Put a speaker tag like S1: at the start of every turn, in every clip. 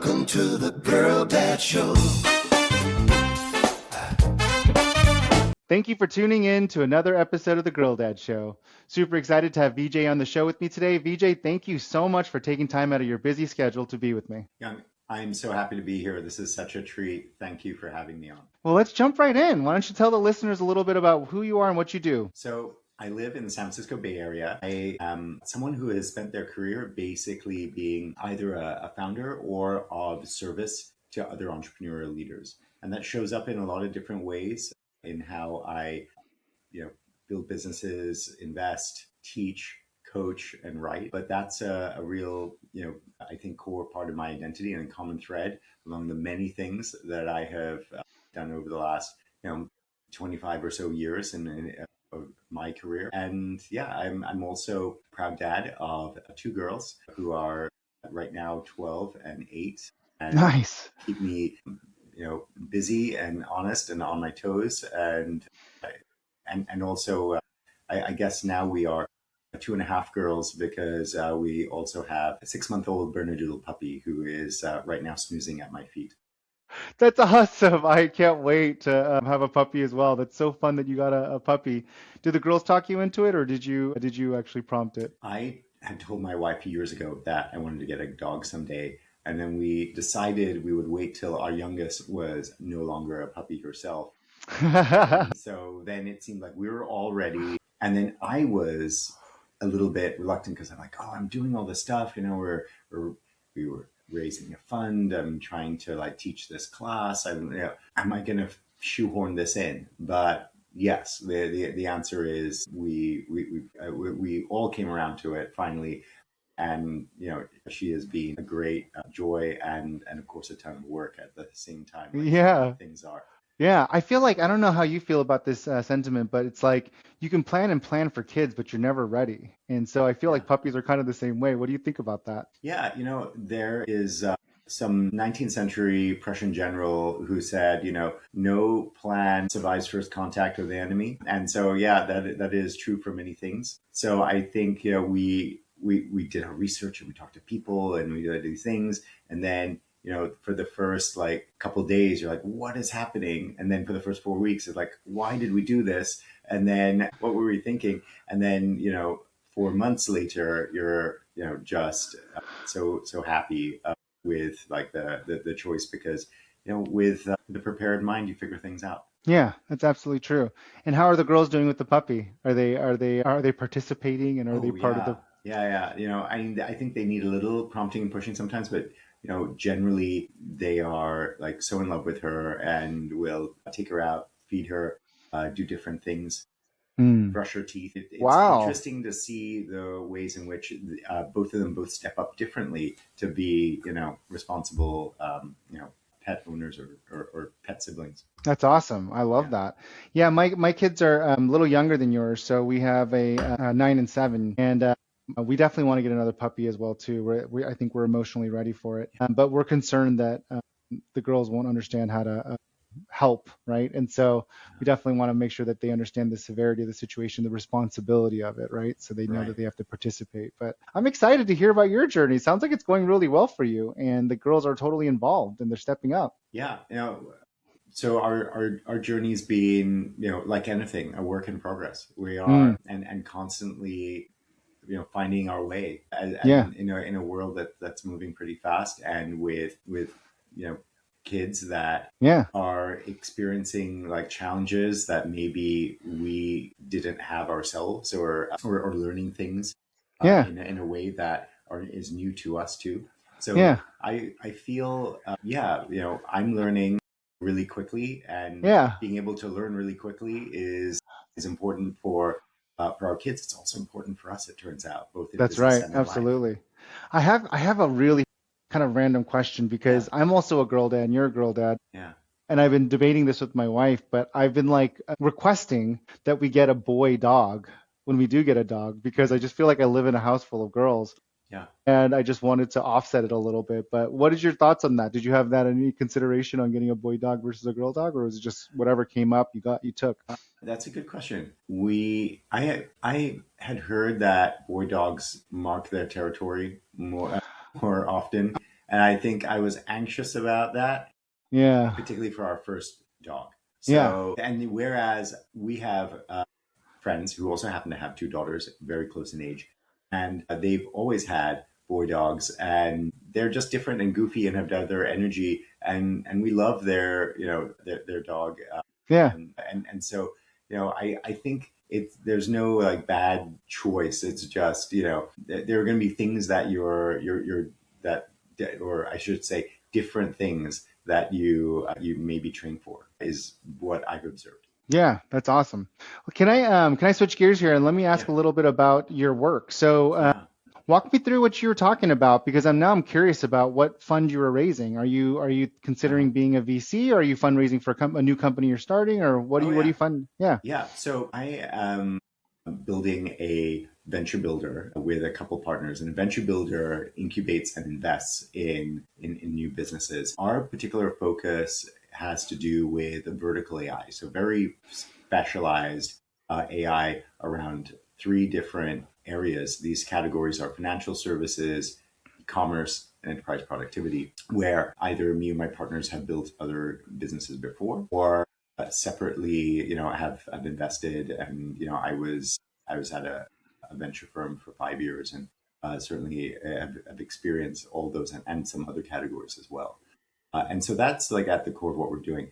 S1: Welcome to the Girl Dad Show.
S2: Thank you for tuning in to another episode of the Girl Dad Show. Super excited to have Vijay on the show with me today. Vijay, thank you so much for taking time out of your busy schedule to be with me.
S3: Young, I'm so happy to be here. This is such a treat. Thank you for having me on.
S2: Well, let's jump right in. Why don't you tell the listeners a little bit about who you are and what you do?
S3: So I live in the San Francisco Bay Area. I am someone who has spent their career basically being either a founder or of service to other entrepreneurial leaders. And that shows up in a lot of different ways in how I, build businesses, invest, teach, coach, and write. But that's a real, I think core part of my identity and a common thread among the many things that I have done over the last, 25 or so years in of my career. And yeah, I'm also a proud dad of two girls who are right now 12 and 8. And
S2: Nice.
S3: keep me, busy and honest and on my toes. And also, I guess now we are 2.5 girls because we also have a 6-month-old Bernedoodle puppy who is right now snoozing at my feet.
S2: That's awesome. I can't wait to have a puppy as well. That's so fun that you got a puppy. Did the girls talk you into it, or did you actually prompt it?
S3: I had told my wife years ago that I wanted to get a dog someday. And then we decided we would wait till our youngest was no longer a puppy herself. So then it seemed like we were all ready. And then I was a little bit reluctant because I'm like, oh, I'm doing all this stuff. We were raising a fund. I'm trying to teach this class. Am I going to shoehorn this in? But yes, the answer is we all came around to it finally. And, she has been a great joy and of course, a ton of work at the same time.
S2: Yeah.
S3: Things are.
S2: Yeah, I feel like, I don't know how you feel about this sentiment, but it's like you can plan for kids, but you're never ready. And so I feel like puppies are kind of the same way. What do you think about that?
S3: Yeah, there is some 19th century Prussian general who said, no plan survives first contact with the enemy. And so, yeah, that is true for many things. So I think, we did our research and we talked to people and we did these things. And then, for the first couple of days, you're like, what is happening? And then for the first 4 weeks, it's like, why did we do this? And then what were we thinking? And then, 4 months later, you're, just so happy with the choice because, with the prepared mind, you figure things out.
S2: Yeah, that's absolutely true. And how are the girls doing with the puppy? Are they participating and are they part of the?
S3: Yeah. I think they need a little prompting and pushing sometimes, but generally they are so in love with her and will take her out, feed her, do different things, brush her teeth. It's interesting to see the ways in which both of them both step up differently to be, responsible, pet owners or pet siblings.
S2: That's awesome. I love that. Yeah, my kids are a little younger than yours, so we have a 9 and 7, and we definitely want to get another puppy as well too. I think we're emotionally ready for it, but we're concerned that the girls won't understand how to help, right? And so we definitely want to make sure that they understand the severity of the situation, the responsibility of it, right? So they know that they have to participate. But I'm excited to hear about your journey. Sounds like it's going really well for you, and the girls are totally involved and they're stepping up.
S3: Yeah, so our journey's been, like anything, a work in progress. We are and constantly finding our way in a world that's moving pretty fast and with kids that are experiencing challenges that maybe we didn't have ourselves or learning things in a way that is new to us too. So I feel I'm learning really quickly, and being able to learn really quickly is important for our kids. It's also important for us, it turns out, both in
S2: That's
S3: business
S2: right.
S3: and in
S2: Absolutely.
S3: life.
S2: I have a really kind of random question because I'm also a girl dad and you're a girl dad.
S3: Yeah.
S2: And I've been debating this with my wife, but I've been requesting that we get a boy dog when we do get a dog because I just feel like I live in a house full of girls.
S3: Yeah.
S2: And I just wanted to offset it a little bit. But what is your thoughts on that? Did you have that any consideration on getting a boy dog versus a girl dog, or was it just whatever came up you took?
S3: That's a good question. I had heard that boy dogs mark their territory more often, And I think I was anxious about that,
S2: Yeah.
S3: particularly for our first dog.
S2: Yeah.
S3: So, and whereas we have friends who also happen to have two daughters very close in age, and they've always had boy dogs, and they're just different and goofy and have their energy, and we love their dog,
S2: Yeah.
S3: and so I think there's no like bad choice. It's just there are going to be things that you're that or I should say different things that you may be trained for is what I've observed.
S2: Yeah, that's awesome. Well, can I switch gears here and let me ask
S3: Yeah,
S2: a little bit about your work? So,
S3: yeah.
S2: walk me through what you were talking about because I'm curious about what fund you were raising. Are you
S3: Uh-huh.
S2: considering being a VC, or are you fundraising for a new company you're starting, or
S3: Oh
S2: what do
S3: yeah.
S2: you fund? Yeah.
S3: Yeah, so I am building a venture builder with a couple partners, and a venture builder incubates and invests in new businesses. Our particular focus has to do with vertical AI, so very specialized AI around three different areas. These categories are financial services, e-commerce, and enterprise productivity, where either me or my partners have built other businesses before, or separately, I've invested, and I was at a venture firm for 5 years, and certainly have experienced all those, and some other categories as well. And so that's like at the core of what we're doing.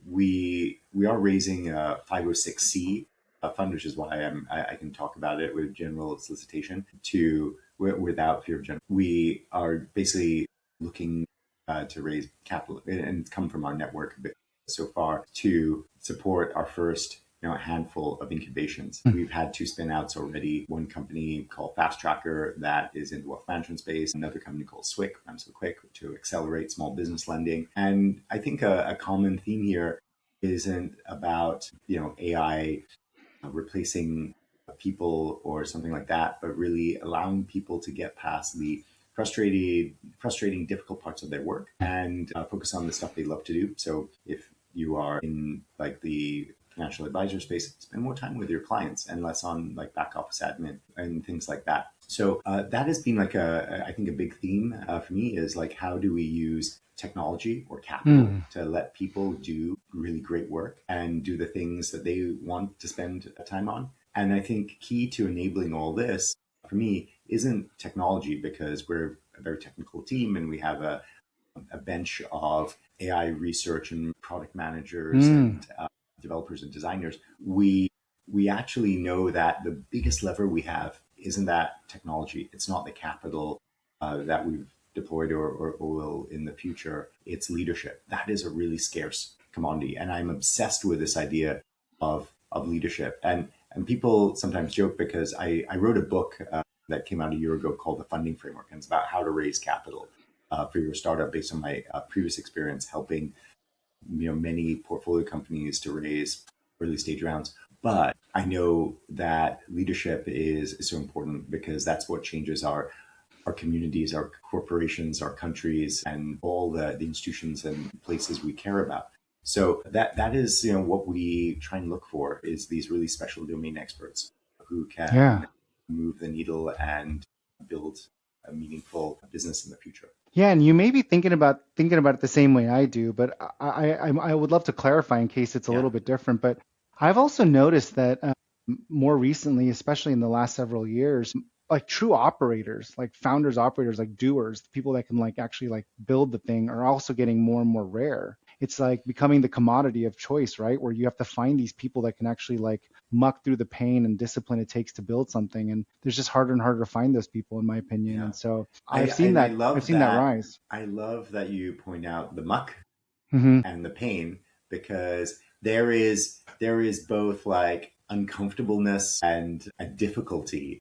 S3: We are raising a 506c fund, which is why I can talk about it with general solicitation without fear of general. We are basically looking to raise capital, and it's come from our network so far to support our first handful of incubations. We've had two spin outs already. One company called Fast Tracker that is in the wealth management space, another company called Swick, I'm so quick, to accelerate small business lending. And I think a common theme here isn't about AI replacing people or something like that, but really allowing people to get past the frustrating, difficult parts of their work and focus on the stuff they love to do. So if you are in like the financial advisor space, spend more time with your clients and less on like back office admin and things like that. So that has been like I think a big theme for me is like, how do we use technology or capital to let people do really great work and do the things that they want to spend time on. And I think key to enabling all this for me isn't technology, because we're a very technical team and we have a bench of AI research and product managers and developers and designers. We actually know that the biggest lever we have isn't that technology. It's not the capital that we've deployed or will in the future. It's leadership. That is a really scarce commodity, and I'm obsessed with this idea of leadership. And people sometimes joke because I wrote a book that came out a year ago called The Funding Framework, and it's about how to raise capital for your startup based on my previous experience helping many portfolio companies to raise early stage rounds. But I know that leadership is so important, because that's what changes our communities, our corporations, our countries, and all the institutions and places we care about. So that is what we try and look for, is these really special domain experts who
S2: Yeah.
S3: can move the needle and build a meaningful business in the future.
S2: Yeah, and you may be thinking about it the same way I do, but I would love to clarify in case it's a
S3: Yeah.
S2: little bit different. But I've also noticed that more recently, especially in the last several years, like true operators, like founders, operators, like doers, the people that can like actually like build the thing, are also getting more and more rare. It's like becoming the commodity of choice, right? Where you have to find these people that can actually like muck through the pain and discipline it takes to build something. And there's just harder and harder to find those people, in my opinion.
S3: Yeah.
S2: And so
S3: I
S2: I've seen
S3: and I
S2: that I've
S3: love
S2: seen that
S3: that.
S2: rise.
S3: I love that you point out the muck
S2: Hmm.
S3: and the pain, because there is both like uncomfortableness and a difficulty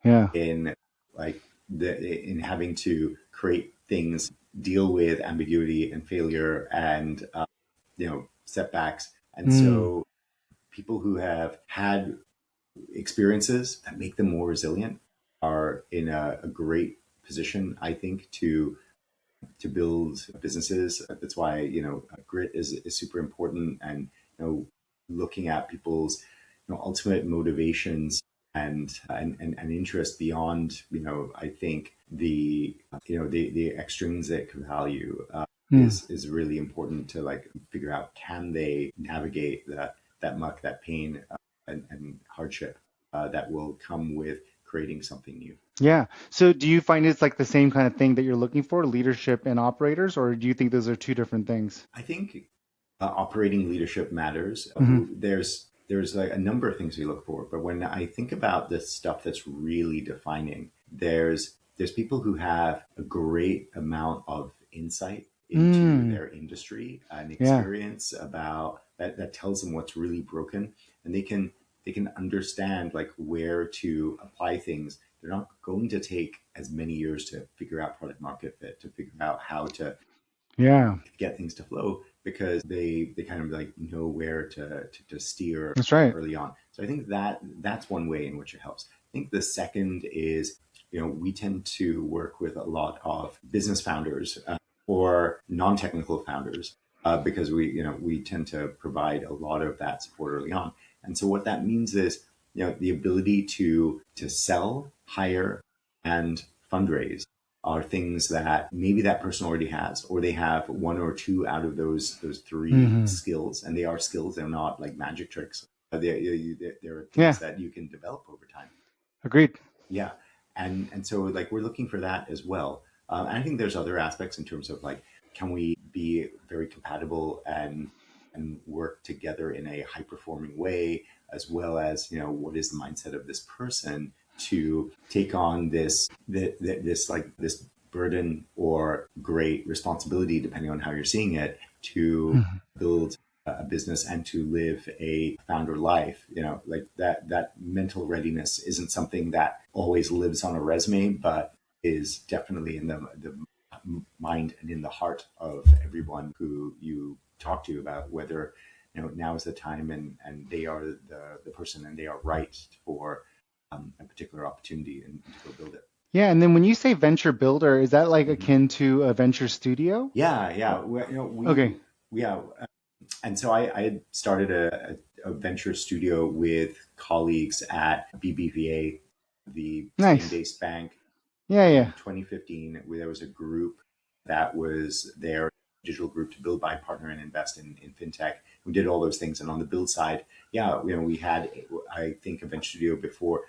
S2: Yeah.
S3: in like in having to create things, deal with ambiguity and failure and setbacks. And
S2: Mm.
S3: so people who have had experiences that make them more resilient are in a great position, I think, to build businesses. That's why grit is super important, and looking at people's ultimate motivations and interest beyond, I think the extrinsic value is really important to like figure out, can they navigate that muck, that pain, and hardship that will come with creating something new.
S2: Yeah. So do you find it's like the same kind of thing that you're looking for, leadership and operators, or do you think those are two different things?
S3: I think operating leadership matters. There's like a number of things we look for, but when I think about the stuff that's really defining, there's people who have a great amount of insight into their industry and experience about that tells them what's really broken, and they can understand like where to apply things. They're not going to take as many years to figure out product market fit, to figure out how to get things to flow, because they kind of like know where to steer
S2: That's right.
S3: early on. So I think that's one way in which it helps. I think the second is, we tend to work with a lot of business founders or non-technical founders because we tend to provide a lot of that support early on. And so what that means is, the ability to sell, hire, and fundraise are things that maybe that person already has, or they have one or two out of those three skills, and they are skills. They're not like magic tricks. They're things that you can develop over time.
S2: Agreed.
S3: Yeah, and so like we're looking for that as well. And I think there's other aspects in terms of like, can we be very compatible and work together in a high performing way, as well as what is the mindset of this person to take on this burden or great responsibility, depending on how you're seeing it, to build a business and to live a founder life. Like that mental readiness isn't something that always lives on a resume, but is definitely in the mind and in the heart of everyone who you talk to about whether now is the time, and they are the person, and they are right for a particular opportunity, and to go build it.
S2: Yeah, and then when you say venture builder, is that like akin to a venture studio?
S3: Yeah.
S2: Okay.
S3: Yeah. And so I had started a venture studio with colleagues at BBVA, the
S2: Nice.
S3: Spain-based bank.
S2: Yeah.
S3: In 2015, there was a group that was their digital group to build, buy, partner, and invest in fintech. We did all those things. And on the build side, we had, I think, a venture studio before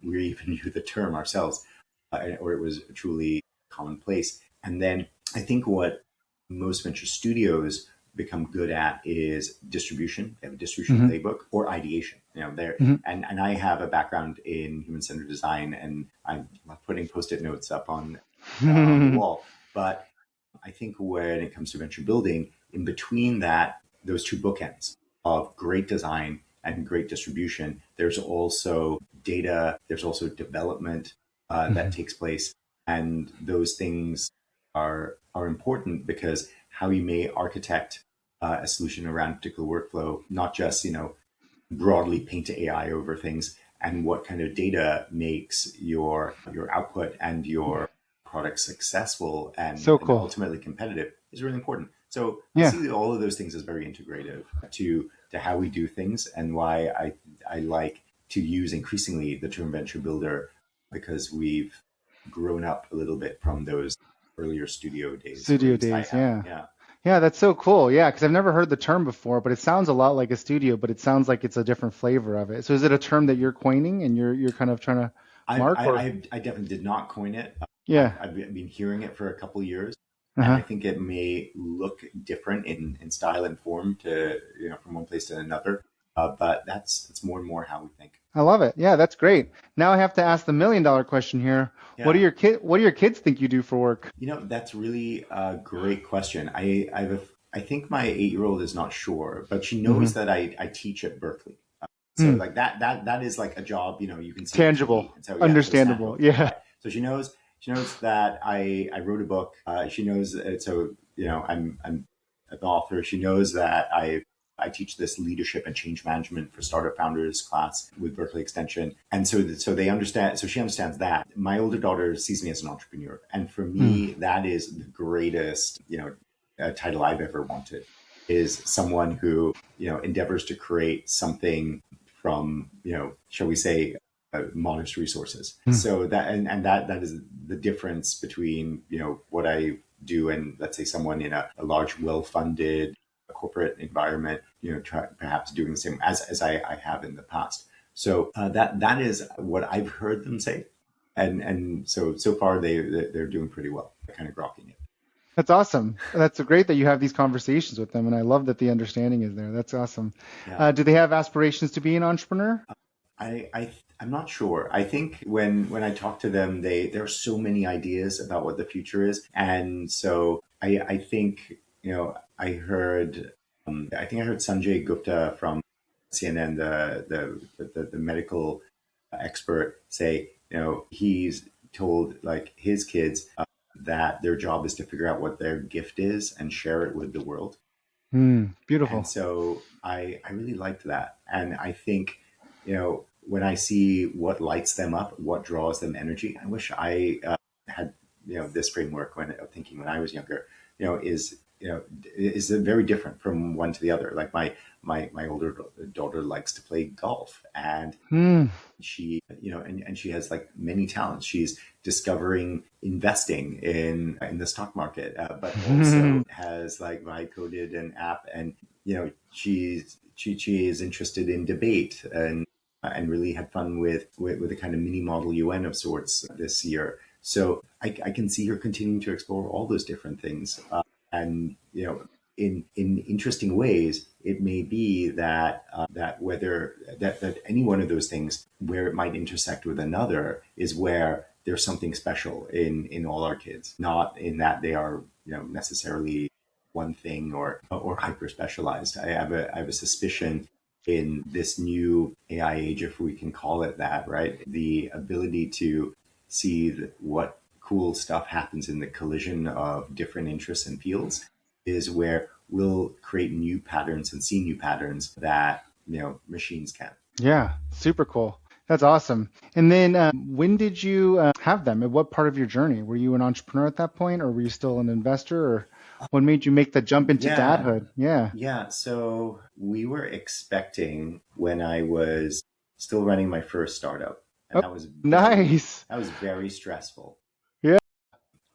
S3: we even knew the term ourselves, or it was truly commonplace. And then I think what most venture studios become good at is distribution. They have a distribution playbook, or ideation. And I have a background in human-centered design, and I'm putting Post-it notes up on the wall. But I think when it comes to venture building, in between those two bookends of great design and great distribution, there's also data, there's also development that takes place. And those things are important, because how you may architect a solution around a particular workflow, not just, broadly paint AI over things, and what kind of data makes your output and your product successful and,
S2: So cool.
S3: and ultimately competitive is really important. So I see all of those things as very integrative to how we do things, and why I like to use increasingly the term venture builder, because we've grown up a little bit from those earlier studio days.
S2: Yeah, that's so cool. Yeah, because I've never heard the term before, but it sounds a lot like a studio, but it sounds like it's a different flavor of it. So is it a term that you're coining and you're kind of trying to mark?
S3: I definitely did not coin it.
S2: Yeah.
S3: I've been hearing it for a couple of years. And I think it may look different in style and form to from one place to another, but that's more and more how we think.
S2: I love it. Yeah, that's great. Now I have to ask the $1 million question here. Yeah. What do your kids think you do for work?
S3: That's really a great question. I think my 8-year-old is not sure, but she knows that I teach at Berkeley. So like that is like a job, you can see
S2: tangible,
S3: so,
S2: understandable. So yeah.
S3: So she knows that I wrote a book. She knows so I'm an author. She knows that I teach this leadership and change management for startup founders class with Berkeley Extension. And so they understand, so she understands that. My older daughter sees me as an entrepreneur. And for me, that is the greatest, title I've ever wanted, is someone who, endeavors to create something from, shall we say, modest resources. So that and that is the difference between what I do and, let's say, someone in a large, well-funded corporate environment, perhaps doing the same as I have in the past. So that is what I've heard them say, and so far they're doing pretty well, kind of grokking it.
S2: That's awesome. That's great that you have these conversations with them, and I love that the understanding is there. That's awesome.
S3: Yeah.
S2: Do they have aspirations to be an entrepreneur?
S3: I'm not sure. I think when I talk to them, there are so many ideas about what the future is, and so I think I think I heard Sanjay Gupta from CNN, the medical expert, say he's told like his kids that their job is to figure out what their gift is and share it with the world. And
S2: Beautiful.
S3: so I really liked that. And I think, when I see what lights them up, what draws them energy, I wish I had, this framework when thinking when I was younger, is very different from one to the other. Like my older daughter likes to play golf, and she and she has like many talents. She's discovering investing in the stock market, but also has like vibe coded an app, and she is interested in debate, and really had fun with a kind of mini model UN of sorts this year. So I can see her continuing to explore all those different things, and in interesting ways. It may be that that any one of those things, where it might intersect with another, is where there's something special in all our kids. Not in that they are necessarily one thing or hyper specialized. I have a suspicion in this new AI age, if we can call it that, right? The ability to see what cool stuff happens in the collision of different interests and fields is where we'll create new patterns and see new patterns that machines can't.
S2: Yeah, super cool. That's awesome. And then when did you have them? At what part of your journey? Were you an entrepreneur at that point, or were you still an investor, or what made you make the jump into dadhood?
S3: Yeah. So we were expecting when I was still running my first startup, and that was
S2: nice.
S3: That was very stressful.
S2: Yeah.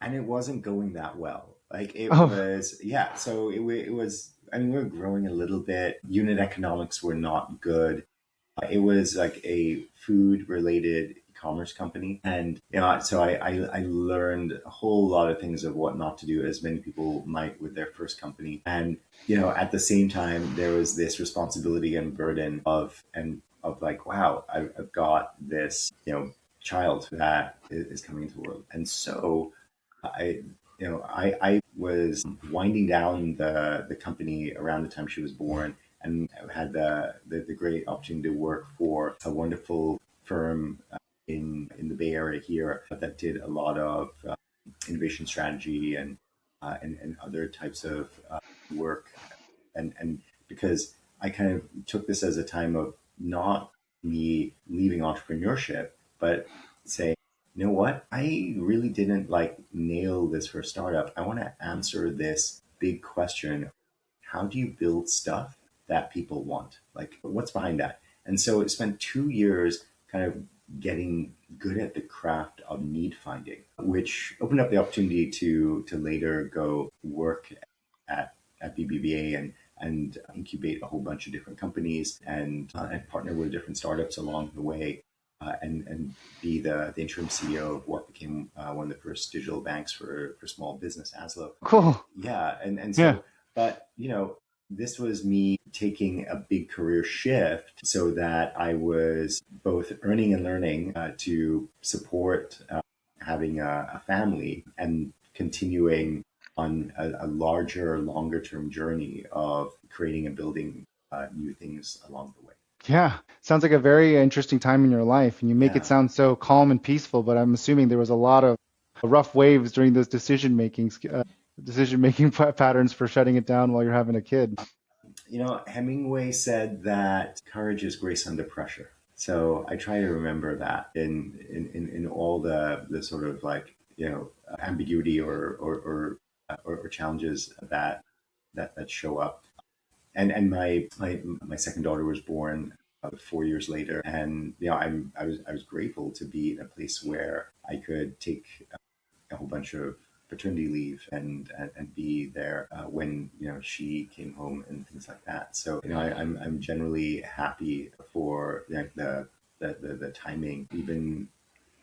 S3: And it wasn't going that well. Like it was, yeah. So it was. I mean, we were growing a little bit. Unit economics were not good. It was like a food-related e-commerce company, and so I learned a whole lot of things of what not to do, as many people might with their first company. And at the same time, there was this responsibility and burden of like, wow, I've got this child that is coming into the world, and so I was winding down the company around the time she was born, and had the great opportunity to work for a wonderful firm in the Bay Area here that did a lot of innovation strategy and other types of work, and because I kind of took this as a time of not me leaving entrepreneurship, but saying, you know what, I really didn't like nail this for a startup. I want to answer this big question: how do you build stuff that people want? Like, what's behind that? And so it spent 2 years kind of getting good at the craft of need finding, which opened up the opportunity to later go work at BBVA and incubate a whole bunch of different companies, and partner with different startups along the way, and be the interim CEO of what became one of the first digital banks for small business, Aslo.
S2: Cool.
S3: Yeah, and so, but this was me taking a big career shift so that I was both earning and learning to support having a family, and continuing on a larger, longer term journey of creating and building new things along the way.
S2: Yeah, sounds like a very interesting time in your life, and you make it sound so calm and peaceful. But I'm assuming there was a lot of rough waves during those decision making patterns for shutting it down while you're having a kid.
S3: Hemingway said that courage is grace under pressure. So I try to remember that in all the sort of like ambiguity or challenges that show up. And my second daughter was born 4 years later. And, I was grateful to be in a place where I could take a whole bunch of paternity leave and be there when she came home and things like that. So I'm generally happy for the timing, even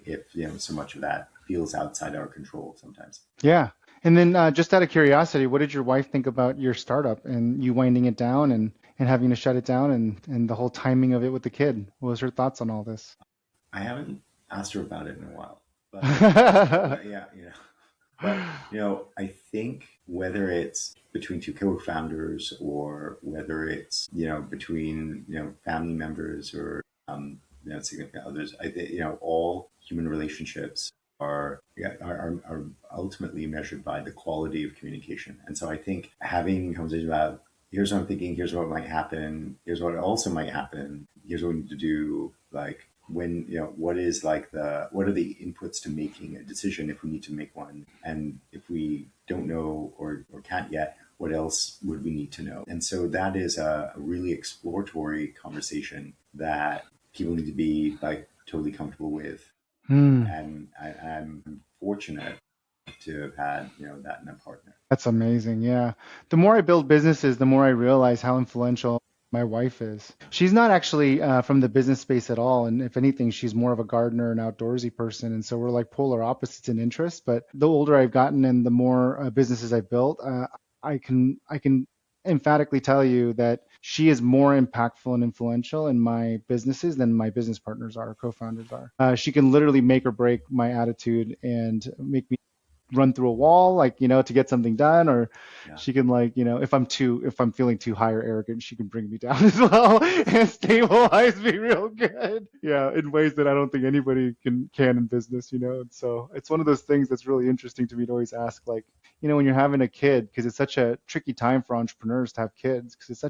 S3: if so much of that feels outside our control sometimes.
S2: Yeah. And then just out of curiosity, what did your wife think about your startup and you winding it down and having to shut it down and the whole timing of it with the kid? What was her thoughts on all this?
S3: I haven't asked her about it in a while, but yeah, but I think whether it's between two co-founders or whether it's between family members or significant others, I think all human relationships are ultimately measured by the quality of communication. And so I think having conversations about here's what I'm thinking, here's what might happen, here's what also might happen, here's what we need to do, like when what are the inputs to making a decision if we need to make one, and if we don't know or can't yet, what else would we need to know? And so that is a really exploratory conversation that people need to be like totally comfortable with. And I'm fortunate to have had that in a partner.
S2: That's amazing. Yeah. The more I build businesses, the more I realize how influential my wife is. She's not actually from the business space at all. And if anything, she's more of a gardener and outdoorsy person. And so we're like polar opposites in interest. But the older I've gotten and the more businesses I've built, I can emphatically tell you that she is more impactful and influential in my businesses than my business partners are, co-founders are. She can literally make or break my attitude and make me run through a wall, like, to get something done, or she can, like, if I'm feeling too high or arrogant, she can bring me down as well and stabilize me real good. Yeah, in ways that I don't think anybody can in business, And so it's one of those things that's really interesting to me to always ask, like, when you're having a kid, because it's such a tricky time for entrepreneurs to have kids, because it's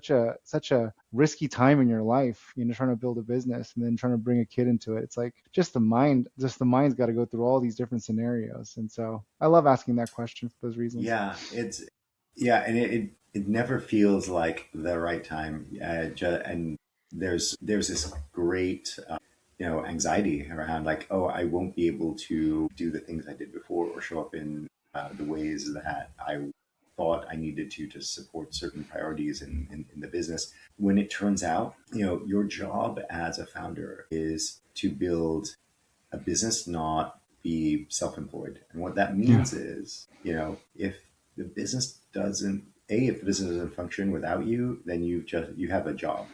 S2: such a risky time in your life, trying to build a business and then trying to bring a kid into it. It's like just the mind's got to go through all these different scenarios. And so I love asking that question for those reasons.
S3: Yeah, and it never feels like the right time. And there's this great anxiety around, like, oh, I won't be able to do the things I did before or show up in the ways that I thought I needed to support certain priorities in the business. When it turns out, your job as a founder is to build a business, not be self-employed. And what that means is, if the business doesn't function without you, then you have a job.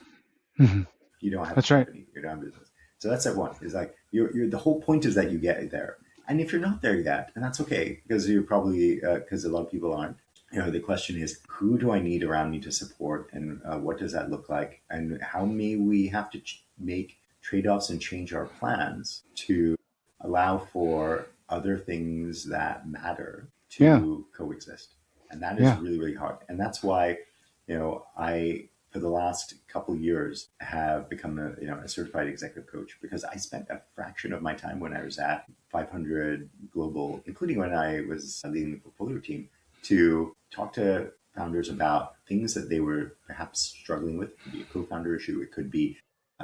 S2: Mm-hmm.
S3: You don't have
S2: That's
S3: a company. You don't have a business. So that's step one. Is like you're the whole point is that you get there. And if you're not there yet, and that's okay, because you're probably because a lot of people aren't. The question is, who do I need around me to support, and what does that look like, and how may we have to make trade-offs and change our plans to allow for other things that matter to coexist. And that is really, really hard. And that's why, I, for the last couple of years, have become a certified executive coach, because I spent a fraction of my time when I was at 500 Global, including when I was leading the portfolio team, to talk to founders about things that they were perhaps struggling with. It could be a co-founder issue. It could be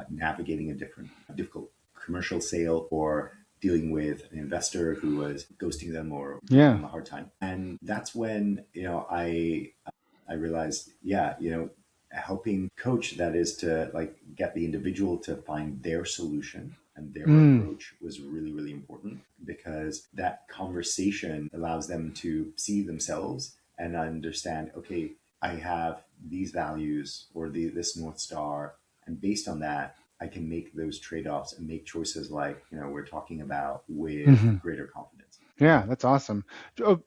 S3: navigating a difficult commercial sale, or dealing with an investor who was ghosting them or giving them a hard time. And that's when, I realized, helping coach, that is to like get the individual to find their solution and their approach, was really, really important, because that conversation allows them to see themselves and understand, okay, I have these values or this North Star, and based on that, I can make those trade-offs and make choices like, we're talking about, with greater confidence.
S2: Yeah, that's awesome.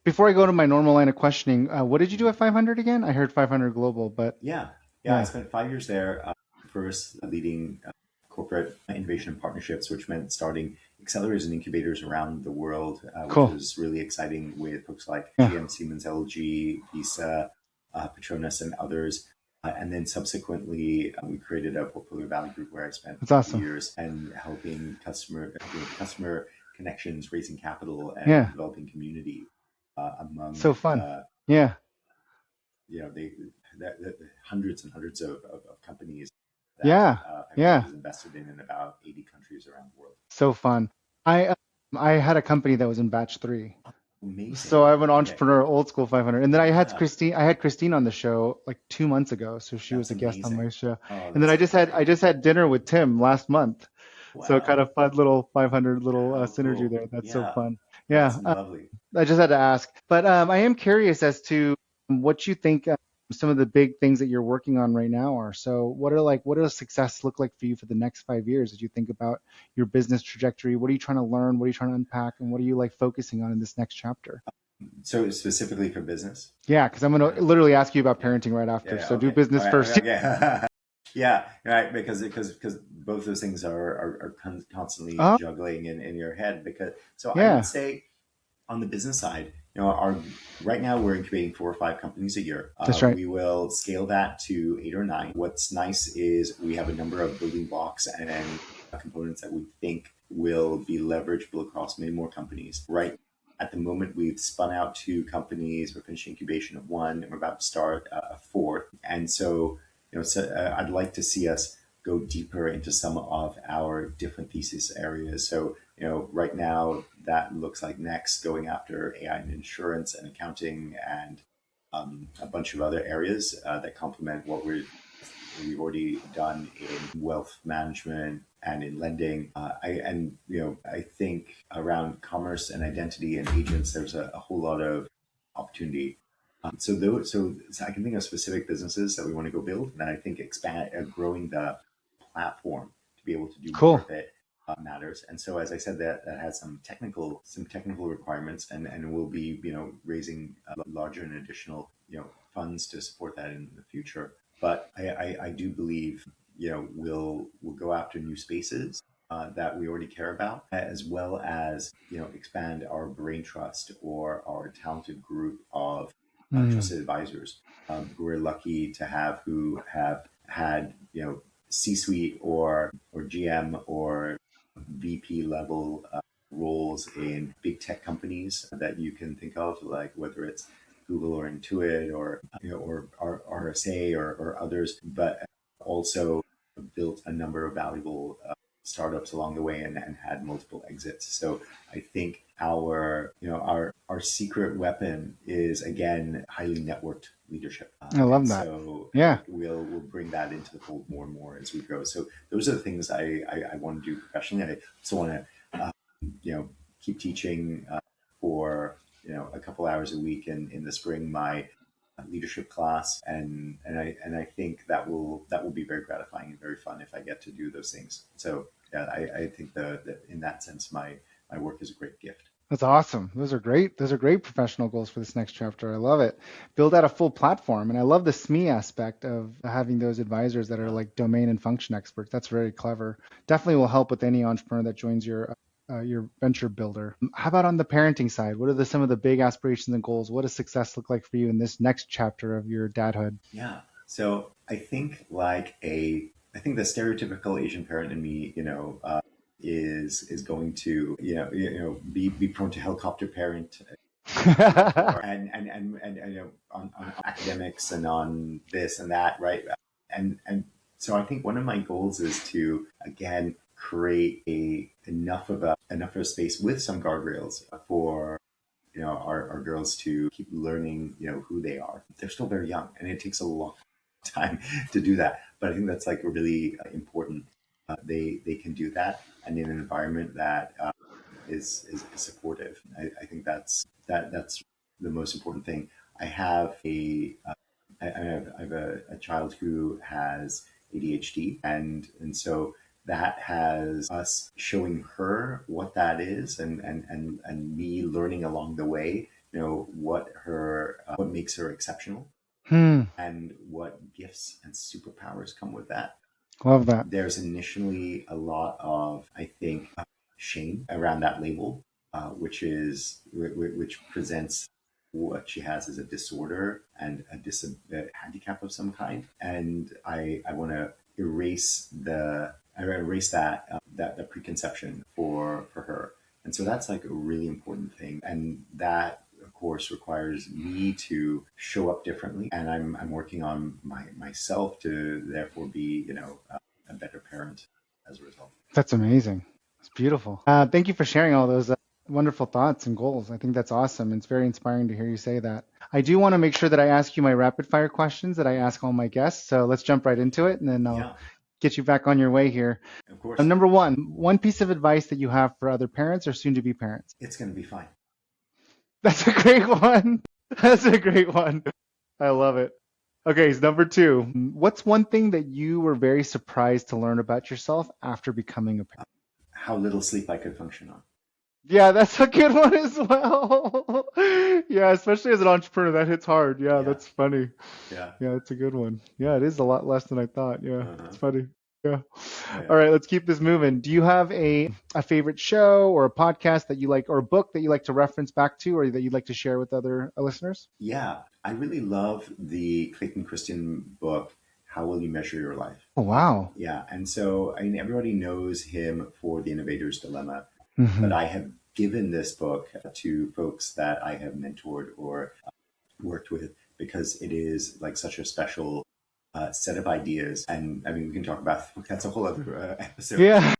S2: Before I go to my normal line of questioning, what did you do at 500 again? I heard 500 Global, but
S3: yeah. I spent 5 years there. First, leading corporate innovation and partnerships, which meant starting accelerators and incubators around the world, which was really exciting, with folks like GM, Siemens, LG, Visa, Petronas, and others. And then subsequently, we created a portfolio value group where I spent years and helping customer connections, raising capital, and developing community among the hundreds and hundreds of companies that Fatherhood
S2: Yeah.
S3: is invested in about 80 countries around the world.
S2: So fun. I I had a company that was in batch 3. So
S3: Amazing.
S2: I'm an
S3: Okay.
S2: entrepreneur, old school 500. And then
S3: Yeah,
S2: I had Christine on the show like 2 months ago. So she was
S3: that's
S2: a guest on
S3: amazing.
S2: my show.
S3: Oh,
S2: And then
S3: that's
S2: I
S3: great.
S2: just had dinner with Tim last month. So kind
S3: Wow.
S2: of fun little 500 little
S3: How
S2: synergy
S3: cool.
S2: there. That's so
S3: Yeah,
S2: fun. Yeah.
S3: that's lovely.
S2: I just had to ask, but I am curious as to what you think some of the big things that you're working on right now are. So, what does success look like for you for the next 5 years as you think about your business trajectory? What are you trying to learn? What are you trying to unpack? And what are you like focusing on in this next chapter?
S3: So specifically for business?
S2: Yeah, because I'm going
S3: Kind
S2: to
S3: of.
S2: literally ask you about
S3: Yeah.
S2: parenting right
S3: Yeah.
S2: after.
S3: Yeah.
S2: So do
S3: Okay. All
S2: business
S3: right.
S2: first.
S3: Okay. Yeah. Right. Because both those things are constantly
S2: Oh,
S3: juggling in your head. Because so I would
S2: yeah,
S3: say on the business side, our right now we're incubating 4 or 5 companies a year.
S2: that's right.
S3: We will scale that to 8 or 9. What's nice is we have a number of building blocks and components that we think will be leverageable across many more companies. Right at the moment, we've spun out 2 companies. We're finishing incubation of 1, and we're about to start a 4th. And so, I'd like to see us go deeper into some of our different thesis areas. So, right now that looks like next going after AI and insurance and accounting and a bunch of other areas that complement what we've already done in wealth management and in lending. I think around commerce and identity and agents, there's a whole lot of opportunity. So I can think of specific businesses that we want to go build, and I think expand, growing the platform to be able to do more
S2: Cool.
S3: of it matters. And so, as I said, that has some technical requirements, and we'll be raising larger and additional funds to support that in the future. But I do believe we'll go after new spaces that we already care about, as well as expand our brain trust or our talented group of
S2: Mm,
S3: trusted advisors who we're lucky to have, who have had C-suite or GM or VP level roles in big tech companies that you can think of, like whether it's Google or Intuit or or RSA or others, but also built a number of valuable startups along the way and had multiple exits. So I think our secret weapon is again highly networked leadership,
S2: I love
S3: and
S2: that.
S3: so
S2: Yeah.
S3: we'll bring that into the fold more and more as we grow. So those are the things I want to do professionally. I also want to keep teaching for a couple hours a week in the spring my leadership class, and I think that will be very gratifying and very fun if I get to do those things. So yeah, I think that in that sense my work is a great gift.
S2: That's awesome. Those are great. Those are great professional goals for this next chapter. I love it. Build out a full platform. And I love the SME aspect of having those advisors that are
S3: Yeah.
S2: like domain and function experts. That's very clever. Definitely will help with any entrepreneur that joins your venture builder. How about on the parenting side? What are some of the big aspirations and goals? What does success look like for you in this next chapter of your dadhood?
S3: Yeah. So I think the stereotypical Asian parent in me, is going to be prone to helicopter parent, and on academics and on this and that, right? And so I think one of my goals is to again create enough of a space with some guardrails for our girls to keep learning who they are. They're still very young, and it takes a long time to do that. But I think that's like really important. They can do that, and in an environment that is supportive. I think that's the most important thing. I have a child who has ADHD, and so that has us showing her what that is, and me learning along the way, what makes her exceptional,
S2: Hmm.
S3: and what gifts and superpowers come with that.
S2: Love that.
S3: There's initially a lot of, I think, shame around that label, which presents what she has as a disorder and a handicap of some kind. And I want to erase that preconception for her. And so that's like a really important thing. And that of course requires me to show up differently. And I'm working on myself to therefore be, a better parent as a result.
S2: That's amazing. It's beautiful. Thank you for sharing all those wonderful thoughts and goals. I think that's awesome. It's very inspiring to hear you say that. I do want to make sure that I ask you my rapid fire questions that I ask all my guests. So let's jump right into it, and then I'll get you back on your way here.
S3: Of course.
S2: Number one piece of advice that you have for other parents or soon to be parents.
S3: It's going to be fine.
S2: That's a great one. That's a great one. I love it. Okay, so number two, what's one thing that you were very surprised to learn about yourself after becoming a parent?
S3: How little sleep I could function on.
S2: Yeah, that's a good one as well. Yeah, especially as an entrepreneur, that hits hard. Yeah, that's funny.
S3: Yeah,
S2: that's a good one. Yeah, it is a lot less than I thought. Yeah, it's funny. Yeah.
S3: Yeah.
S2: All right, let's keep this moving. Do you have a favorite show or a podcast that you like, or a book that you like to reference back to, or that you'd like to share with other listeners?
S3: Yeah, I really love the Clayton Christian book, How Will You Measure Your Life?
S2: Oh, wow.
S3: Yeah, and so I mean, everybody knows him for The Innovator's Dilemma, but I have given this book to folks that I have mentored or worked with because it is like such a special set of ideas. And I mean, we can talk about that's a whole other episode.
S2: Yeah.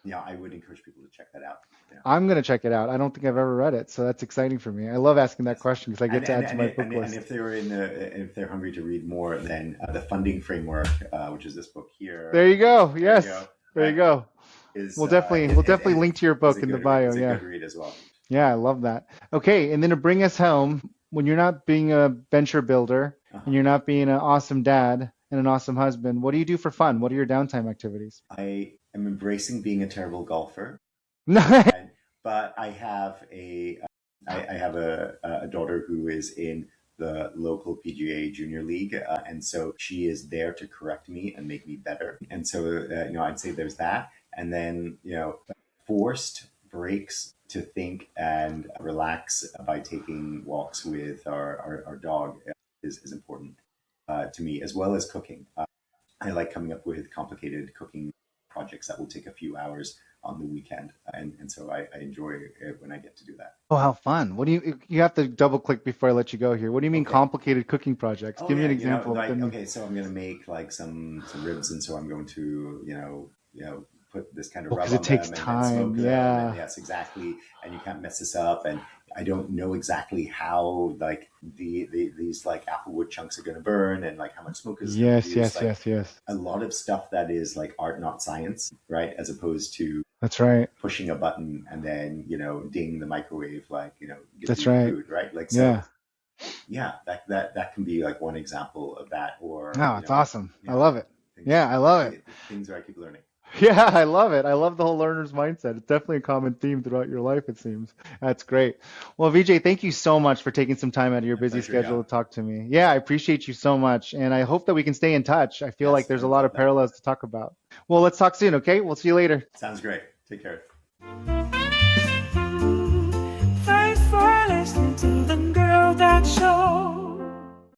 S3: Yeah, I would encourage people to check that out. Yeah.
S2: I'm going to check it out. I don't think I've ever read it, so that's exciting for me. I love asking that question because I get to add to my book list.
S3: And if they're hungry to read more, then the funding framework, which is this book here.
S2: There you go. Yes. There you go. We'll definitely link to your book in the bio.
S3: It's a good read as well.
S2: Yeah, I love that. Okay, and then to bring us home, when you're not being a venture builder and you're not being an awesome dad and an awesome husband, what do you do for fun? What are your downtime activities?
S3: I am embracing being a terrible golfer. But I have a daughter who is in the local PGA Junior League, and so she is there to correct me and make me better. And so I'd say there's that, and then forced breaks to think and relax by taking walks with our dog is important to me, as well as cooking. I like coming up with complicated cooking projects that will take a few hours on the weekend, and so I enjoy it when I get to do that.
S2: Oh, how fun! What do you have to double click before I let you go here? What do you mean complicated cooking projects? Give me an example.
S3: So I'm going to make like some ribs, and so I'm going to put this kind of rub on
S2: it takes
S3: them
S2: time.
S3: And smoke
S2: Yeah.
S3: them. And yes, exactly. And you can't mess this up. And I don't know exactly how like these like applewood chunks are going to burn and like how much smoke is.
S2: Yes.
S3: A lot of stuff that is like art, not science, right? As opposed to
S2: that's right.
S3: Pushing a button and then ding the microwave like
S2: that's right.
S3: Food, right? Like so. Yeah, that can be like one example of that. Or
S2: it's awesome. I love it. I love it.
S3: Things where I keep learning.
S2: Yeah, I love it. I love the whole learner's mindset. It's definitely a common theme throughout your life, it seems. That's great. Well, Vijay, thank you so much for taking some time out of your busy schedule to talk to me. Yeah, I appreciate you so much. And I hope that we can stay in touch. I feel like there's a lot of parallels to talk about. Well, let's talk soon, okay? We'll see you later.
S3: Sounds great. Take care.